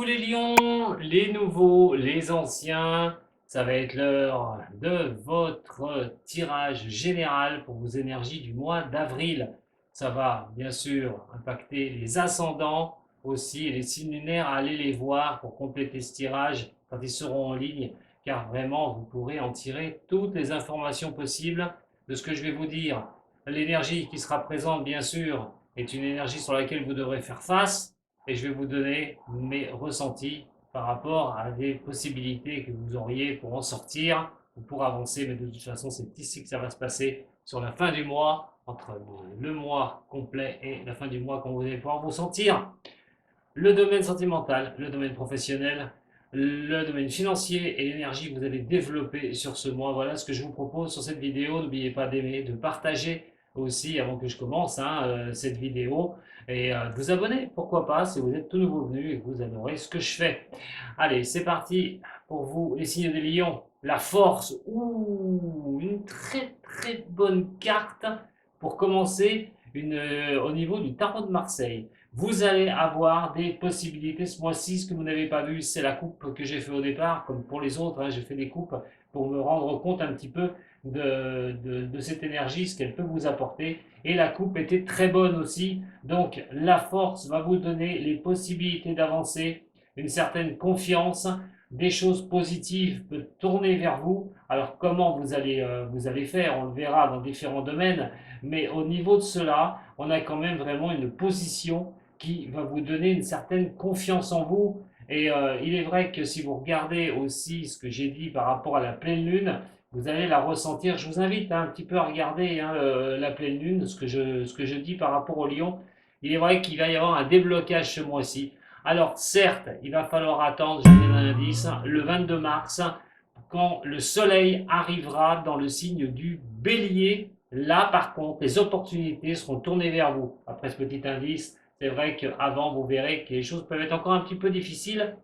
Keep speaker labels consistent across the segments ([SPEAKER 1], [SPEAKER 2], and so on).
[SPEAKER 1] Coucou les lions, les nouveaux, les anciens, ça va être l'heure de votre tirage général pour vos énergies du mois d'avril. Ça va bien sûr impacter les ascendants aussi et les signes lunaires, allez les voir pour compléter ce tirage quand ils seront en ligne, car vraiment vous pourrez en tirer toutes les informations possibles de ce que je vais vous dire. L'énergie qui sera présente bien sûr est une énergie sur laquelle vous devrez faire face et je vais vous donner mes ressentis par rapport à des possibilités que vous auriez pour en sortir ou pour avancer. Mais de toute façon, c'est ici que ça va se passer sur la fin du mois, entre le mois complet et la fin du mois, quand vous allez pouvoir vous sentir. Le domaine sentimental, le domaine professionnel, le domaine financier et l'énergie que vous allez développer sur ce mois. Voilà ce que je vous propose sur cette vidéo. N'oubliez pas d'aimer, de partager aussi avant que je commence cette vidéo et de vous abonner, pourquoi pas, si vous êtes tout nouveau venu et que vous adorez ce que je fais. Allez, c'est parti pour vous, les signes des lions. La force, une très très bonne carte pour commencer au niveau du tarot de Marseille. Vous allez avoir des possibilités ce mois-ci. Ce que vous n'avez pas vu, c'est la coupe que j'ai fait au départ, comme pour les autres. J'ai fait des coupes pour me rendre compte un petit peu de cette énergie, ce qu'elle peut vous apporter. Et la coupe était très bonne aussi. Donc la force va vous donner les possibilités d'avancer, une certaine confiance, des choses positives peuvent tourner vers vous. Alors comment vous allez faire, on le verra dans différents domaines, mais au niveau de cela, on a quand même vraiment une position qui va vous donner une certaine confiance en vous. Et il est vrai que si vous regardez aussi ce que j'ai dit par rapport à la pleine lune, vous allez la ressentir. Je vous invite un petit peu à regarder la pleine lune, ce que je dis par rapport au lion. Il est vrai qu'il va y avoir un déblocage ce mois-ci. Alors certes, il va falloir attendre, je vous donne un indice, le 22 mars, quand le soleil arrivera dans le signe du bélier. Là par contre, les opportunités seront tournées vers vous. Après ce petit indice, c'est vrai qu'avant, vous verrez que les choses peuvent être encore un petit peu difficiles.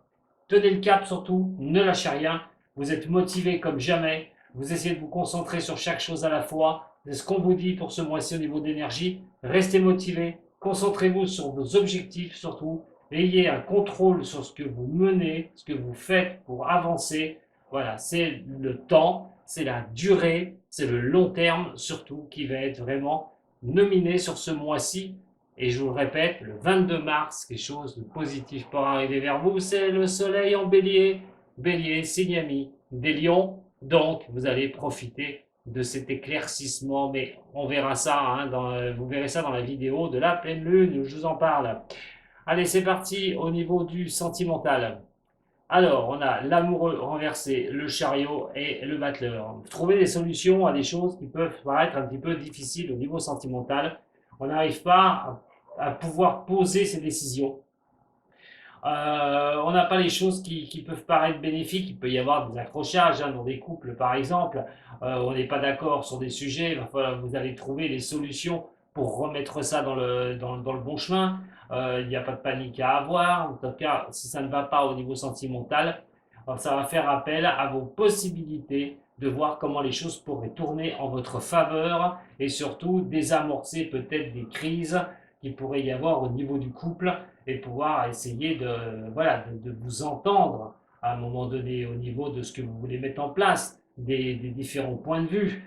[SPEAKER 1] Tenez le cap surtout, ne lâchez rien. Vous êtes motivé comme jamais. Vous essayez de vous concentrer sur chaque chose à la fois. C'est ce qu'on vous dit pour ce mois-ci au niveau d'énergie. Restez motivé. Concentrez-vous sur vos objectifs surtout. Ayez un contrôle sur ce que vous menez, ce que vous faites pour avancer. Voilà, c'est le temps, c'est la durée, c'est le long terme surtout qui va être vraiment nominé sur ce mois-ci. Et je vous le répète, le 22 mars, quelque chose de positif pour arriver vers vous, c'est le soleil en bélier. Bélier, signe ami des lions. Donc, vous allez profiter de cet éclaircissement, mais on verra ça, vous verrez ça dans la vidéo de la pleine lune où je vous en parle. Allez, c'est parti au niveau du sentimental. Alors, on a l'amoureux renversé, le chariot et le battleur. Trouver des solutions à des choses qui peuvent paraître un petit peu difficiles au niveau sentimental. On n'arrive pas à pouvoir poser ses décisions. On n'a pas les choses qui peuvent paraître bénéfiques. Il peut y avoir des accrochages dans des couples, par exemple. On n'est pas d'accord sur des sujets. Il va falloir, vous allez trouver des solutions pour remettre ça dans le bon chemin. Il n'y a pas de panique à avoir. En tout cas, si ça ne va pas au niveau sentimental, ça va faire appel à vos possibilités de voir comment les choses pourraient tourner en votre faveur et surtout désamorcer peut-être des crises qu'il pourrait y avoir au niveau du couple et pouvoir essayer de vous entendre à un moment donné au niveau de ce que vous voulez mettre en place, des différents points de vue,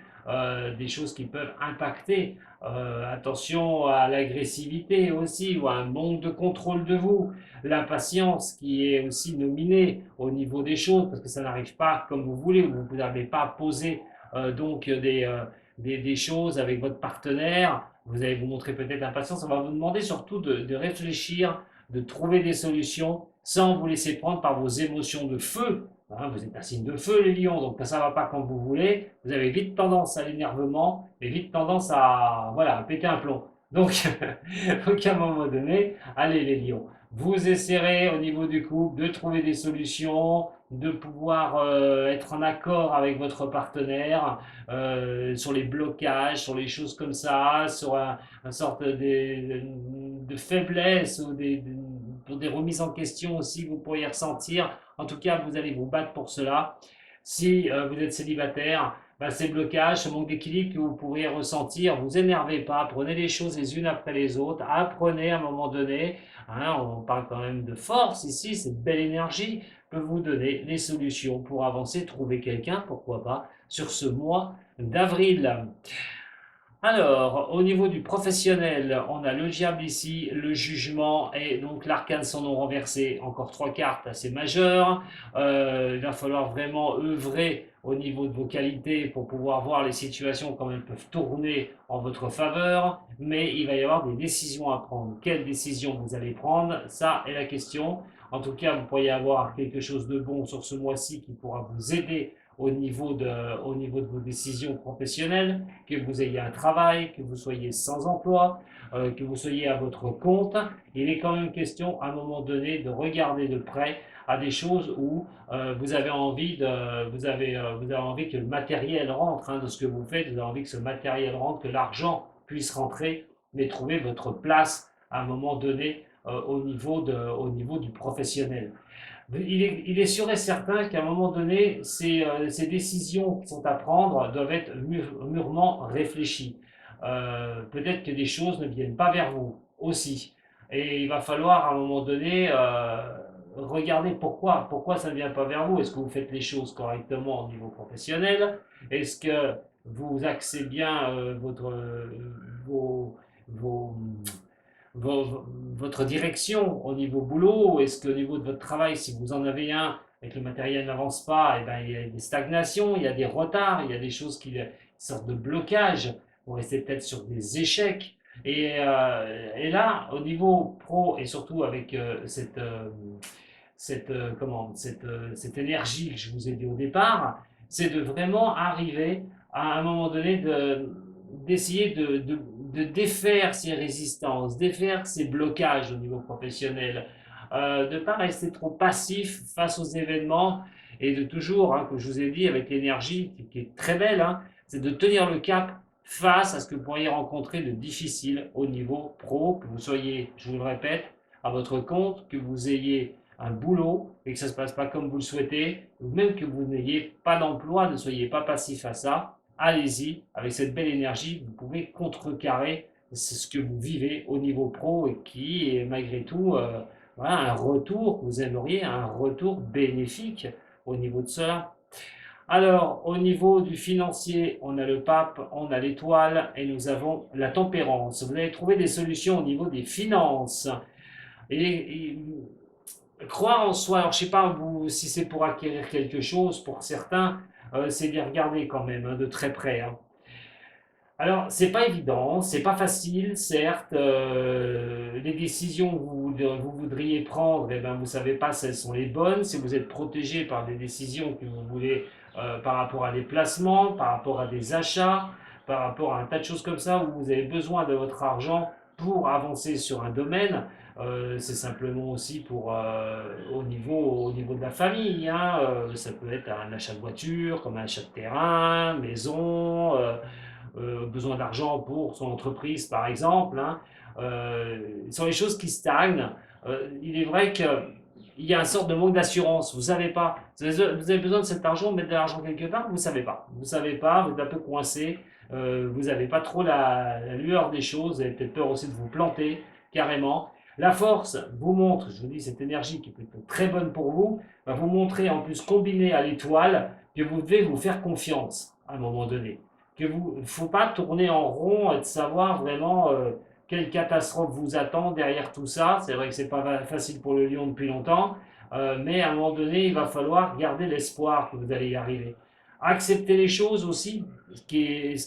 [SPEAKER 1] des choses qui peuvent impacter. Attention à l'agressivité aussi, ou à un manque de contrôle de vous, l'impatience qui est aussi nominée au niveau des choses, parce que ça n'arrive pas comme vous voulez, vous n'avez pas posé des choses avec votre partenaire, vous allez vous montrer peut-être impatience, on va vous demander surtout de réfléchir, de trouver des solutions sans vous laisser prendre par vos émotions de feu. Vous êtes un signe de feu, les lions, donc quand ça ne va pas comme vous voulez, vous avez vite tendance à l'énervement et vite tendance à péter un plomb. Donc, donc, à un moment donné, allez les lions, vous essaierez au niveau du couple de trouver des solutions, de pouvoir être en accord avec votre partenaire sur les blocages, sur les choses comme ça, sur une sorte de faiblesse ou pour des remises en question aussi que vous pourriez ressentir. En tout cas, vous allez vous battre pour cela. Si vous êtes célibataire, ces blocages, ce manque d'équilibre que vous pourriez ressentir, vous énervez pas, prenez les choses les unes après les autres, apprenez à un moment donné, hein, on parle quand même de force ici, cette belle énergie peut vous donner les solutions pour avancer, trouver quelqu'un, pourquoi pas, sur ce mois d'avril. Alors, au niveau du professionnel, on a le diable ici, le jugement et donc l'arcane sans nom renversé, encore trois cartes assez majeures. Il va falloir vraiment œuvrer au niveau de vos qualités pour pouvoir voir les situations comme elles peuvent tourner en votre faveur, mais il va y avoir des décisions à prendre. Quelles décisions vous allez prendre? Ça est la question. En tout cas, vous pourriez avoir quelque chose de bon sur ce mois-ci qui pourra vous aider au niveau de vos décisions professionnelles, que vous ayez un travail, que vous soyez sans emploi, que vous soyez à votre compte. Il est quand même question à un moment donné de regarder de près à des choses où vous avez envie vous avez envie que le matériel rentre, hein, de ce que vous faites, vous avez envie que ce matériel rentre, que l'argent puisse rentrer, mais trouver votre place à un moment donné au niveau du professionnel. Il est sûr et certain qu'à un moment donné, ces décisions qui sont à prendre doivent être mûrement réfléchies. Peut-être que des choses ne viennent pas vers vous aussi. Et il va falloir à un moment donné regarder pourquoi ça ne vient pas vers vous. Est-ce que vous faites les choses correctement au niveau professionnel? Est-ce que vous axez bien vos, vos, votre direction au niveau boulot? Est-ce qu'au niveau de votre travail, si vous en avez un et que le matériel n'avance pas, eh ben, il y a des stagnations, il y a des retards, il y a des choses qui sortent de blocage, vous restez peut-être sur des échecs. Et là, au niveau pro, et surtout avec cette énergie que je vous ai dit au départ, c'est de vraiment arriver à un moment donné d'essayer de défaire ces résistances, défaire ces blocages au niveau professionnel, de ne pas rester trop passif face aux événements et de toujours, hein, comme je vous ai dit, avec l'énergie qui est très belle, hein, c'est de tenir le cap face à ce que vous pourriez rencontrer de difficile au niveau pro, que vous soyez, je vous le répète, à votre compte, que vous ayez un boulot et que ça ne se passe pas comme vous le souhaitez, ou même que vous n'ayez pas d'emploi, ne soyez pas passif à ça, allez-y, avec cette belle énergie, vous pouvez contrecarrer ce que vous vivez au niveau pro et qui est malgré tout voilà, un retour, vous aimeriez un retour bénéfique au niveau de ça. Alors, au niveau du financier, on a le pape, on a l'étoile et nous avons la tempérance. Vous allez trouver des solutions au niveau des finances. Et croire en soi, alors je ne sais pas vous, si c'est pour acquérir quelque chose, pour certains, c'est de les regarder quand même hein, de très près. Hein. Alors, c'est pas évident, c'est pas facile, certes. Les décisions que vous voudriez prendre, eh ben, vous savez pas si elles sont les bonnes, si vous êtes protégé par des décisions que vous voulez par rapport à des placements, par rapport à des achats, par rapport à un tas de choses comme ça, où vous avez besoin de votre argent pour avancer sur un domaine. C'est simplement aussi pour au niveau de la famille. Hein, ça peut être un achat de voiture, comme un achat de terrain, maison. Besoin d'argent pour son entreprise, par exemple, hein, sont les choses qui stagnent. Il est vrai qu'il y a une sorte de manque d'assurance. Vous savez pas. Vous avez besoin de cet argent, mettre de l'argent quelque part, vous savez pas. Vous savez pas, vous êtes un peu coincé. Vous n'avez pas trop la lueur des choses. Vous avez peut-être peur aussi de vous planter carrément. La force vous montre, je vous dis, cette énergie qui est plutôt très bonne pour vous, va vous montrer en plus combiné à l'étoile que vous devez vous faire confiance à un moment donné que vous, il ne faut pas tourner en rond et de savoir vraiment quelle catastrophe vous attend derrière tout ça. C'est vrai que c'est pas facile pour le lion depuis longtemps, mais à un moment donné, il va falloir garder l'espoir que vous allez y arriver. Accepter les choses aussi, ce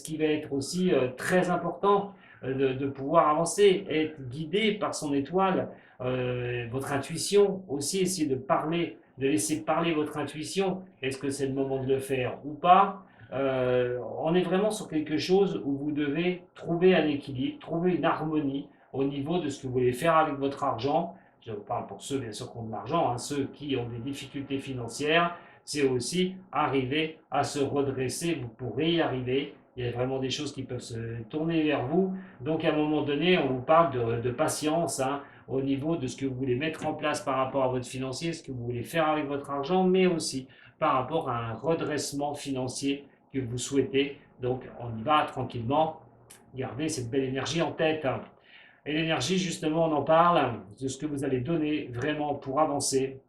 [SPEAKER 1] qui va être aussi très important de pouvoir avancer, être guidé par son étoile, votre intuition aussi, essayer de parler, de laisser parler votre intuition. Est-ce que c'est le moment de le faire ou pas? On est vraiment sur quelque chose où vous devez trouver un équilibre, trouver une harmonie au niveau de ce que vous voulez faire avec votre argent. Je parle pour ceux bien sûr qui ont de l'argent, hein, ceux qui ont des difficultés financières, c'est aussi arriver à se redresser, vous pourrez y arriver. Il y a vraiment des choses qui peuvent se tourner vers vous. Donc à un moment donné, on vous parle de patience hein, au niveau de ce que vous voulez mettre en place par rapport à votre financier, ce que vous voulez faire avec votre argent, mais aussi par rapport à un redressement financier que vous souhaitez. Donc on y va tranquillement, gardez cette belle énergie en tête. Et l'énergie, justement, on en parle de ce que vous allez donner vraiment pour avancer.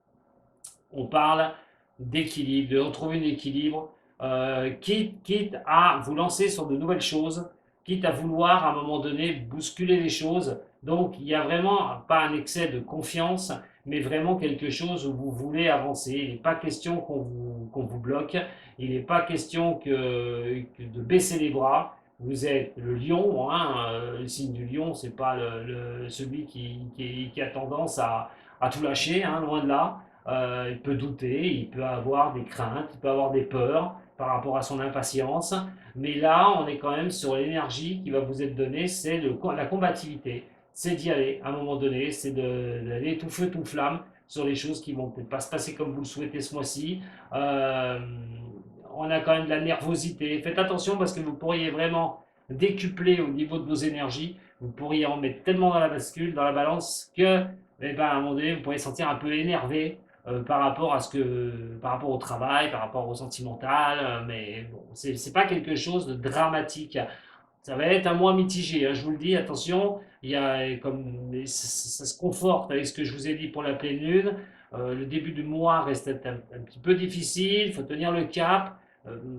[SPEAKER 1] On parle d'équilibre, de retrouver l'équilibre, quitte à vous lancer sur de nouvelles choses, quitte à vouloir à un moment donné bousculer les choses. Donc il n'y a vraiment pas un excès de confiance, mais vraiment quelque chose où vous voulez avancer. Il n'est pas question qu'on vous bloque, il n'est pas question que de baisser les bras. Vous êtes le lion, hein, le signe du lion, c'est pas celui qui a tendance à tout lâcher, hein, loin de là. Il peut douter, il peut avoir des craintes, il peut avoir des peurs par rapport à son impatience. Mais là, on est quand même sur l'énergie qui va vous être donnée, c'est la combativité. C'est d'y aller à un moment donné, c'est d'aller tout feu, tout flamme sur les choses qui vont peut-être pas se passer comme vous le souhaitez ce mois-ci. Euh, on a quand même de la nervosité. Faites attention parce que vous pourriez vraiment décupler au niveau de vos énergies. Vous pourriez en mettre tellement dans la bascule, dans la balance, que eh ben, à un moment donné, vous pourriez sentir un peu énervé par rapport au travail, par rapport au sentimental, mais bon, c'est pas quelque chose de dramatique. Ça va être un mois mitigé, hein, je vous le dis, attention, il y a comme ça se conforte avec ce que je vous ai dit pour la pleine lune. Le début du mois reste un petit peu difficile, il faut tenir le cap.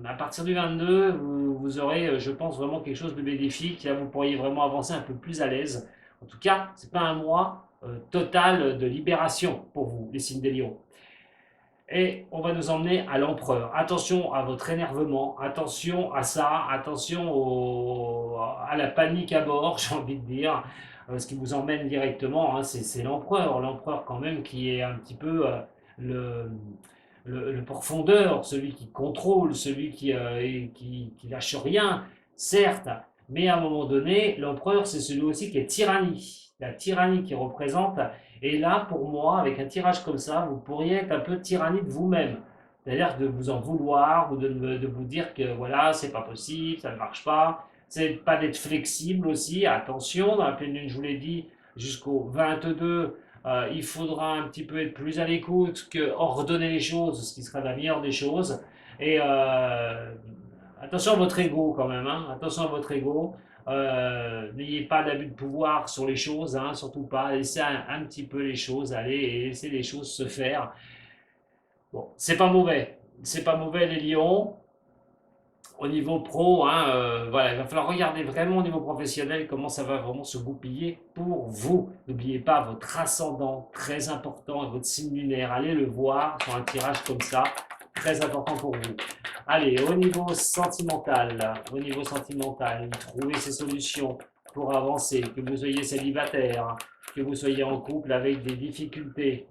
[SPEAKER 1] À partir du 22, vous aurez, je pense, vraiment quelque chose de bénéfique. Là, vous pourriez vraiment avancer un peu plus à l'aise. En tout cas, c'est pas un mois total de libération pour vous, les signes des lions. Et on va nous emmener à l'empereur. Attention à votre énervement, attention à ça, attention à la panique à bord, j'ai envie de dire. Ce qui vous emmène directement, hein, c'est l'empereur. L'empereur quand même qui est un petit peu le, le pourfondeur, celui qui contrôle, celui qui lâche rien, certes. Mais à un moment donné, l'empereur, c'est celui aussi qui est tyrannie. La tyrannie qui représente. Et là, pour moi, avec un tirage comme ça, vous pourriez être un peu tyrannie de vous-même. C'est-à-dire de vous en vouloir ou de vous dire que voilà, c'est pas possible, ça ne marche pas. C'est pas d'être flexible aussi. Attention, dans la pleine lune, je vous l'ai dit, jusqu'au 22, il faudra un petit peu être plus à l'écoute que ordonner les choses, ce qui sera la meilleure des choses. Et attention à votre ego quand même, hein, attention à votre ego. N'ayez pas d'abus de pouvoir sur les choses, hein, surtout pas. Laissez un petit peu les choses aller et laissez les choses se faire. Bon, c'est pas mauvais. C'est pas mauvais les lions. Au niveau pro, hein, voilà, il va falloir regarder vraiment au niveau professionnel comment ça va vraiment se goupiller pour vous. N'oubliez pas votre ascendant, très important, votre signe lunaire. Allez le voir sur un tirage comme ça, très important pour vous. Allez, au niveau sentimental, trouvez ces solutions pour avancer, que vous soyez célibataire, que vous soyez en couple avec des difficultés.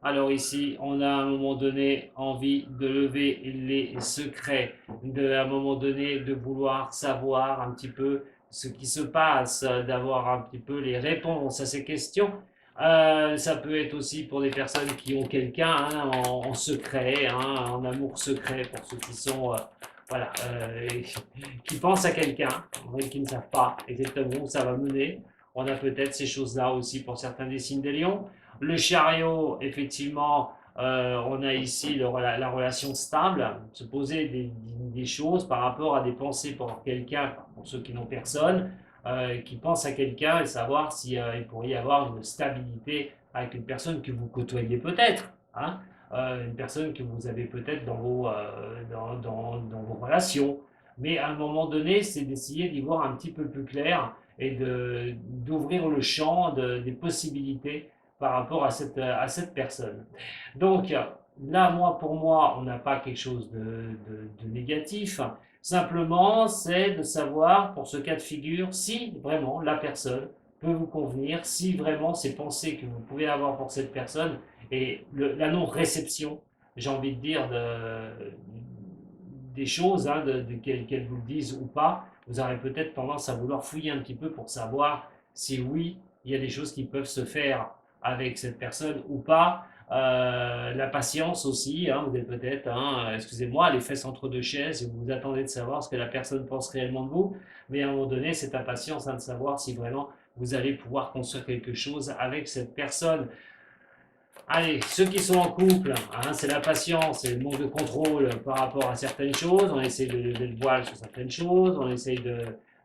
[SPEAKER 1] Alors ici, on a à un moment donné envie de lever les secrets, à un moment donné de vouloir savoir un petit peu ce qui se passe, d'avoir un petit peu les réponses à ces questions. Ça peut être aussi pour des personnes qui ont quelqu'un, hein, en secret, hein, en amour secret, pour ceux qui sont, voilà, qui pensent à quelqu'un, mais qui ne savent pas exactement où ça va mener. On a peut-être ces choses-là aussi pour certains des signes des lions. Le chariot, effectivement, on a ici la relation stable, se poser des choses par rapport à des pensées pour quelqu'un, pour ceux qui n'ont personne, qui pensent à quelqu'un et savoir si il pourrait y avoir une stabilité avec une personne que vous côtoyez peut-être, hein, une personne que vous avez peut-être dans vos relations. Mais à un moment donné, c'est d'essayer d'y voir un petit peu plus clair et d'ouvrir le champ des possibilités par rapport à cette personne. Donc là, pour moi, on n'a pas quelque chose de négatif. Simplement, c'est de savoir, pour ce cas de figure, si vraiment la personne peut vous convenir, si vraiment ces pensées que vous pouvez avoir pour cette personne et la non-réception, j'ai envie de dire, des choses, hein, qu'elles vous le disent ou pas, vous aurez peut-être tendance à vouloir fouiller un petit peu pour savoir si oui, il y a des choses qui peuvent se faire avec cette personne ou pas. La patience aussi, hein, vous êtes peut-être, hein, excusez-moi, les fesses entre deux chaises et vous attendez de savoir ce que la personne pense réellement de vous, mais à un moment donné, c'est impatience, hein, de savoir si vraiment vous allez pouvoir construire quelque chose avec cette personne. Allez, ceux qui sont en couple, hein, c'est la patience, c'est le manque de contrôle par rapport à certaines choses. On essaye de lever le voile sur certaines choses, on essaye de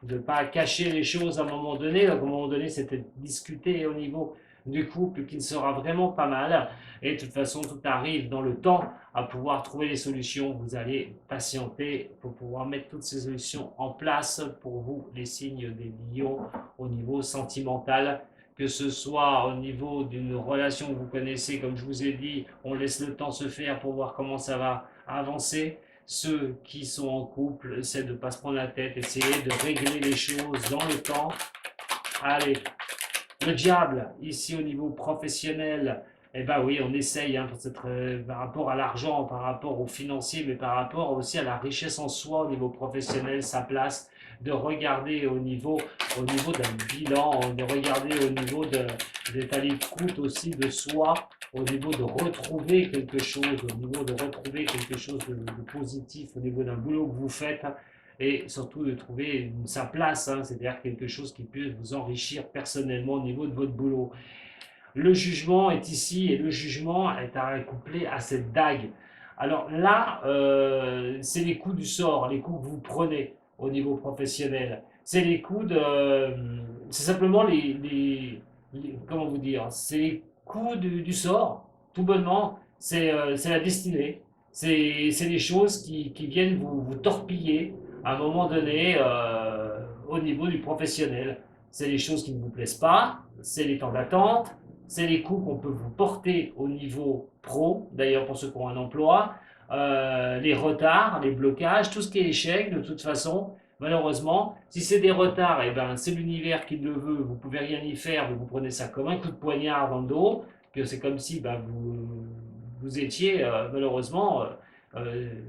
[SPEAKER 1] ne pas cacher les choses à un moment donné. Donc, à un moment donné, c'était discuter au niveau du couple qui ne sera vraiment pas mal. Et de toute façon, tout arrive dans le temps à pouvoir trouver les solutions. Vous allez patienter pour pouvoir mettre toutes ces solutions en place pour vous, les signes des lions, au niveau sentimental, que ce soit au niveau d'une relation que vous connaissez, comme je vous ai dit, on laisse le temps se faire pour voir comment ça va avancer. Ceux qui sont en couple, essaient de ne pas se prendre la tête, essayer de régler les choses dans le temps. Allez, le diable, ici au niveau professionnel, eh ben oui, on essaye hein, par rapport à l'argent, par rapport au financier, mais par rapport aussi à la richesse en soi au niveau professionnel, sa place, de regarder au niveau d'un bilan, de regarder au niveau d'état d'écoute aussi de soi, au niveau de retrouver quelque chose, au niveau de retrouver quelque chose de positif, au niveau d'un boulot que vous faites, et surtout de trouver sa place, hein, c'est-à-dire quelque chose qui peut vous enrichir personnellement au niveau de votre boulot. Le jugement est ici et le jugement est couplé à cette dague. Alors là, c'est les coups du sort, les coups que vous prenez au niveau professionnel. C'est les coups de... c'est simplement comment vous dire, c'est les coups du sort, tout bonnement. C'est la destinée. C'est les choses qui viennent vous torpiller à un moment donné au niveau du professionnel. C'est les choses qui ne vous plaisent pas, c'est les temps d'attente, c'est les coûts qu'on peut vous porter au niveau pro, d'ailleurs pour ceux qui ont un emploi, les retards, les blocages, tout ce qui est échec, de toute façon, malheureusement, si c'est des retards, eh ben, c'est l'univers qui le veut, vous ne pouvez rien y faire, vous prenez ça comme un coup de poignard dans le dos, que c'est comme si ben, vous étiez malheureusement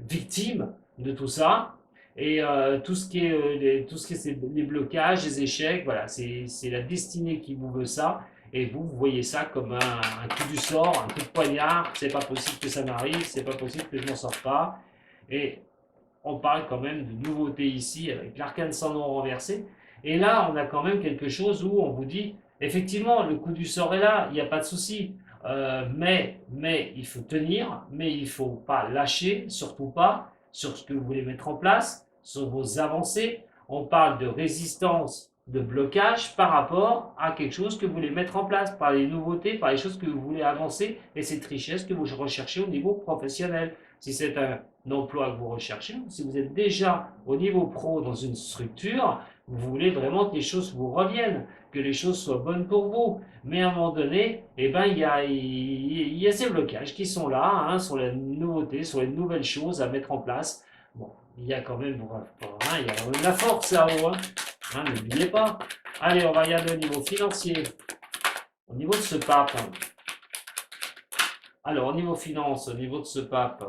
[SPEAKER 1] victime de tout ça. Et tout ce qui est, les blocages, les échecs, voilà, c'est la destinée qui vous veut ça. Et vous voyez ça comme un coup du sort, un coup de poignard. C'est pas possible que ça m'arrive, c'est pas possible que je m'en sorte pas. Et on parle quand même de nouveauté ici avec l'arcane sans nom renversé. Et là, on a quand même quelque chose où on vous dit, effectivement, le coup du sort est là, il n'y a pas de souci. Mais il faut tenir, mais il ne faut pas lâcher, surtout pas, sur ce que vous voulez mettre en place, sur vos avancées. On parle de résistance, de blocage par rapport à quelque chose que vous voulez mettre en place, par les nouveautés, par les choses que vous voulez avancer et cette richesse que vous recherchez au niveau professionnel. Si c'est un emploi que vous recherchez, si vous êtes déjà au niveau pro dans une structure, vous voulez vraiment que les choses vous reviennent, que les choses soient bonnes pour vous. Mais à un moment donné, eh ben, il y a ces blocages qui sont là, hein, sur les nouveautés, sur les nouvelles choses à mettre en place. Bon, il y a quand même, il y a quand même de la force là-haut, hein. Hein, n'oubliez pas. Allez, on va regarder au niveau financier, au niveau de ce pape. Alors, au niveau finance, au niveau de ce pape,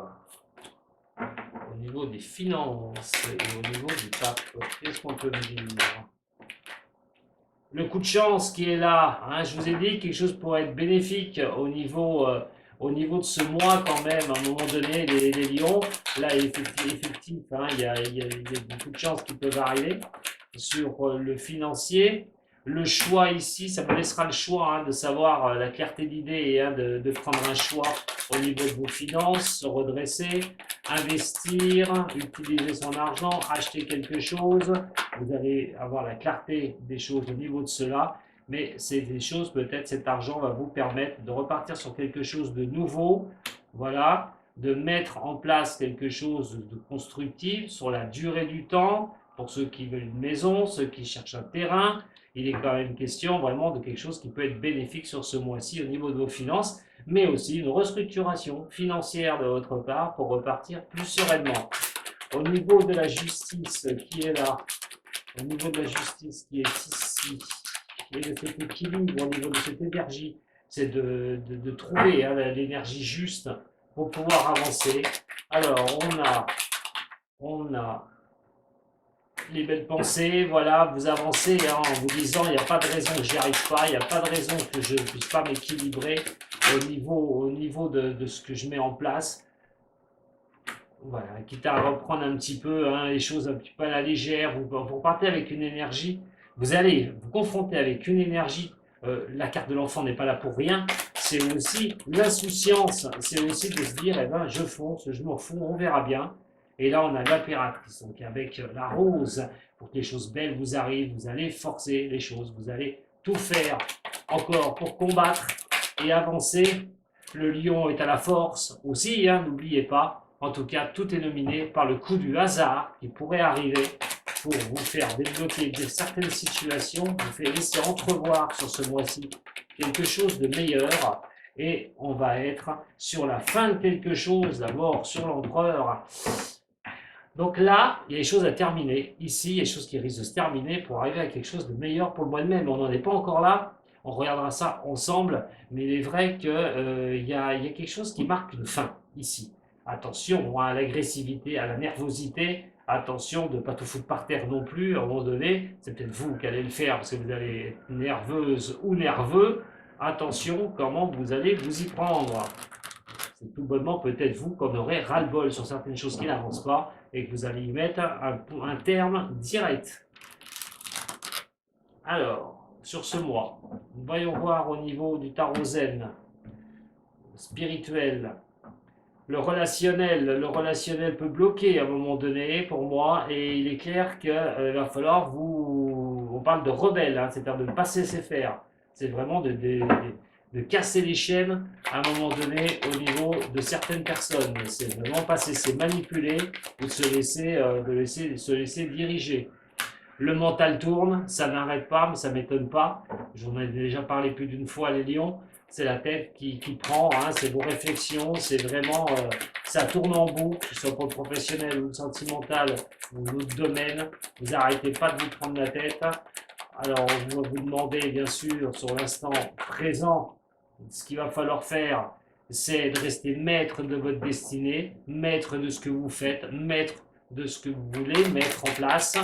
[SPEAKER 1] au niveau des finances et au niveau du pape, qu'est-ce qu'on peut me dire? Le coup de chance qui est là, hein, je vous ai dit quelque chose pour être bénéfique au niveau de ce mois quand même, à un moment donné, les lions, là effectif, hein, il y a beaucoup de chances qui peuvent arriver sur le financier. Le choix ici, ça me laissera le choix hein, de savoir la clarté d'idée et hein, de prendre un choix au niveau de vos finances, se redresser, investir, utiliser son argent, acheter quelque chose. Vous allez avoir la clarté des choses au niveau de cela, mais c'est des choses, peut-être cet argent va vous permettre de repartir sur quelque chose de nouveau, voilà, de mettre en place quelque chose de constructif sur la durée du temps, pour ceux qui veulent une maison, ceux qui cherchent un terrain, il est quand même question vraiment de quelque chose qui peut être bénéfique sur ce mois-ci au niveau de vos finances, mais aussi une restructuration financière de votre part pour repartir plus sereinement. Au niveau de la justice qui est là, au niveau de la justice qui est ici, et de cet équilibre au niveau de cette énergie, c'est de trouver hein, l'énergie juste pour pouvoir avancer. Alors, on a les belles pensées, voilà, vous avancez hein, en vous disant il n'y a pas de raison que j'y arrive pas, il n'y a pas de raison que je ne puisse pas m'équilibrer au niveau de ce que je mets en place. Voilà, quitte à reprendre un petit peu hein, les choses un petit peu à la légère, vous partez avec une énergie, vous allez vous confronter avec une énergie, la carte de l'enfant n'est pas là pour rien, c'est aussi l'insouciance, c'est aussi de se dire, eh ben, je fonce, je m'en fous, on verra bien. Et là, on a l'impératrice, donc avec la rose, pour que les choses belles vous arrivent, vous allez forcer les choses, vous allez tout faire encore pour combattre et avancer. Le lion est à la force aussi, hein, n'oubliez pas. En tout cas, tout est nominé par le coup du hasard qui pourrait arriver pour vous faire débloquer de certaines situations, vous fait laisser entrevoir sur ce mois-ci quelque chose de meilleur. Et on va être sur la fin de quelque chose, d'abord sur l'empereur. Donc là, il y a des choses à terminer. Ici, il y a des choses qui risquent de se terminer pour arriver à quelque chose de meilleur pour le mois de mai. Mais on n'en est pas encore là. On regardera ça ensemble. Mais il est vrai qu'il y a quelque chose qui marque une fin ici. Attention à l'agressivité, à la nervosité. Attention de ne pas tout foutre par terre non plus. À un moment donné, c'est peut-être vous qui allez le faire parce que vous allez être nerveuse ou nerveux. Attention comment vous allez vous y prendre. C'est tout bonnement peut-être vous qu'on aurait ras-le-bol sur certaines choses qui n'avancent pas et que vous allez y mettre un terme direct. Alors, sur ce mois, voyons voir au niveau du tarot zen, spirituel, le relationnel peut bloquer à un moment donné pour moi et il est clair qu'il va falloir vous... On parle de rebelle, hein, c'est-à-dire de ne pas se laisser faire. C'est vraiment de casser les chaînes à un moment donné au niveau de certaines personnes. C'est vraiment pas se laisser manipuler ou se laisser diriger. Le mental tourne, ça n'arrête pas, mais ça ne m'étonne pas. J'en ai déjà parlé plus d'une fois, les lions. C'est la tête qui prend, hein, c'est vos réflexions, c'est vraiment, ça tourne en boucle, que ce soit pour le professionnel ou le sentimental ou l'autre domaine. Vous n'arrêtez pas de vous prendre la tête. Alors, je vais vous demander, bien sûr, sur l'instant présent, ce qu'il va falloir faire, c'est de rester maître de votre destinée, maître de ce que vous faites, maître de ce que vous voulez mettre en place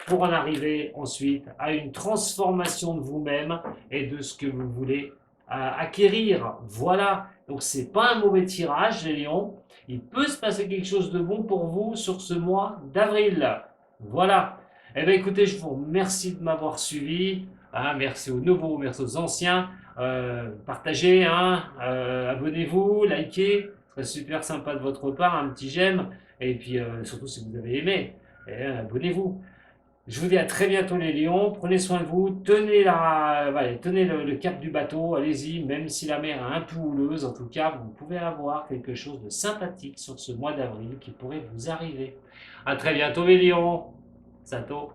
[SPEAKER 1] pour en arriver ensuite à une transformation de vous-même et de ce que vous voulez acquérir. Voilà, donc c'est pas un mauvais tirage, les lions. Il peut se passer quelque chose de bon pour vous sur ce mois d'avril. Voilà. Eh bien écoutez, je vous remercie de m'avoir suivi. Hein, merci aux nouveaux, merci aux anciens. Partagez, hein, abonnez-vous, likez. Ce serait super sympa de votre part, un petit j'aime. Et puis surtout si vous avez aimé, abonnez-vous. Je vous dis à très bientôt les lions, prenez soin de vous, tenez le cap du bateau, allez-y, même si la mer est un peu houleuse, en tout cas, vous pouvez avoir quelque chose de sympathique sur ce mois d'avril qui pourrait vous arriver. À très bientôt les lions, Sato.